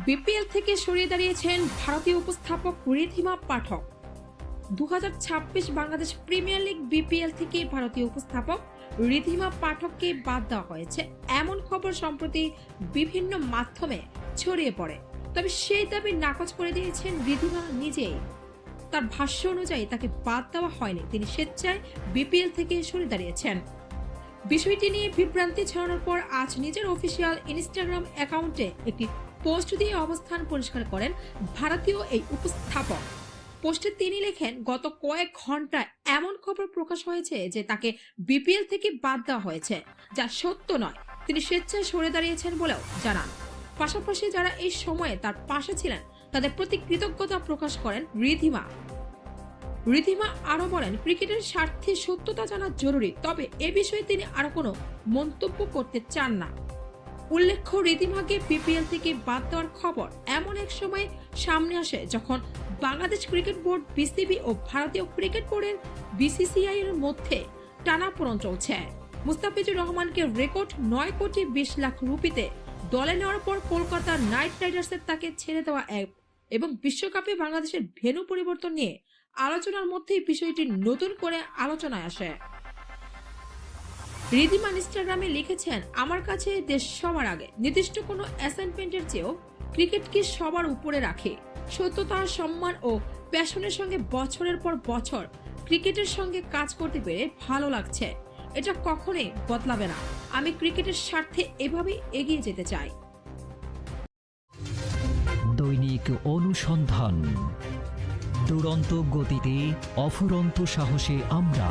BPL থেকে সরিয়ে দাঁড়িয়েছেন ভারতীয় উপস্থাপক ঋদ্ধিমা পাঠক। 2026 বাংলাদেশ প্রিমিয়ার লিগ বিপিএল থেকে ভারতীয় উপস্থাপক ঋদ্ধিমা পাঠককে বাদ দেওয়া হয়েছে এমন খবর সম্প্রতি বিভিন্ন মাধ্যমে ছড়িয়ে পড়ে। তবে সেই দাবি নাকচ করে দিয়েছেন ঋদ্ধিমা নিজেই। তার ভাষ্য অনুযায়ী তাকে বাদ দেওয়া হয়নি, তিনি স্বেচ্ছায় বিপিএল থেকে সরে দাঁড়িয়েছেন। বিষয়টি নিয়ে বিভ্রান্তি ছড়ানোর পর আজ নিজের অফিসিয়াল ইনস্টাগ্রাম অ্যাকাউন্টে একটি পোস্ট দিয়ে অবস্থান পরিষ্কার করেন ভারতীয় এই উপস্থাপক। পোস্টে তিনি লেখেন, গত কয়েক ঘন্টায় এমন খবর প্রকাশ হয়েছে যে তাকে বিপিএল থেকে বাদ দেওয়া হয়েছে, যা সত্য নয়। তিনি স্বেচ্ছায় সরে দাঁড়িয়েছেন বলেও জানান। পাশাপাশি যারা এই সময়ে তার পাশে ছিলেন তাদের প্রতি কৃতজ্ঞতা প্রকাশ করেন ঋদ্ধিমা। ঋদ্ধিমা আরো বলেন, ক্রিকেটের স্বার্থে সত্যতা জানা জরুরি, তবে এ বিষয়ে তিনি আরো কোনো মন্তব্য করতে চান না। উল্লেখ্য, ঋদ্ধিমাকে বিপিএল থেকে বাদ দেওয়ার খবর এমন এক সময় সামনে আসে যখন বাংলাদেশ ক্রিকেট বোর্ড বিসিবি ও ভারতীয় ক্রিকেট বোর্ডের বিসিসিআই এর মধ্যে টানাপোড়েন চলছে। মুস্তাফিজুর রহমানকে রেকর্ড 9 কোটি 20 লাখ রুপিতে দলে নেওয়ার পর কলকাতা নাইট রাইডার্সের তাকে ছেড়ে দেওয়া এবং বিশ্বকাপে বাংলাদেশের ভেন্যু পরিবর্তন নিয়ে আলোচনার মধ্যেই বিষয়টি নতুন করে আলোচনায় আসে। ঋদ্ধিমা ইনস্টাগ্রামে লিখেছেন, আমার কাছে দেশ সবার আগে, নির্দিষ্ট কোনো অ্যাসাইনমেন্টের চেয়েও ক্রিকেটকে সবার উপরে রাখে। সত্যতা, সম্মান ও প্যাশনের সঙ্গে বছরের পর বছর ক্রিকেটের সঙ্গে কাজ করতে পেরে ভালো লাগছে। এটা কখনোই বদলাবে না। আমি ক্রিকেটের স্বার্থে এভাবেই এগিয়ে যেতে চাই। দৈনিক অনুসন্ধান, দুরন্ত গতিতে অফুরন্ত সাহসে আমরা।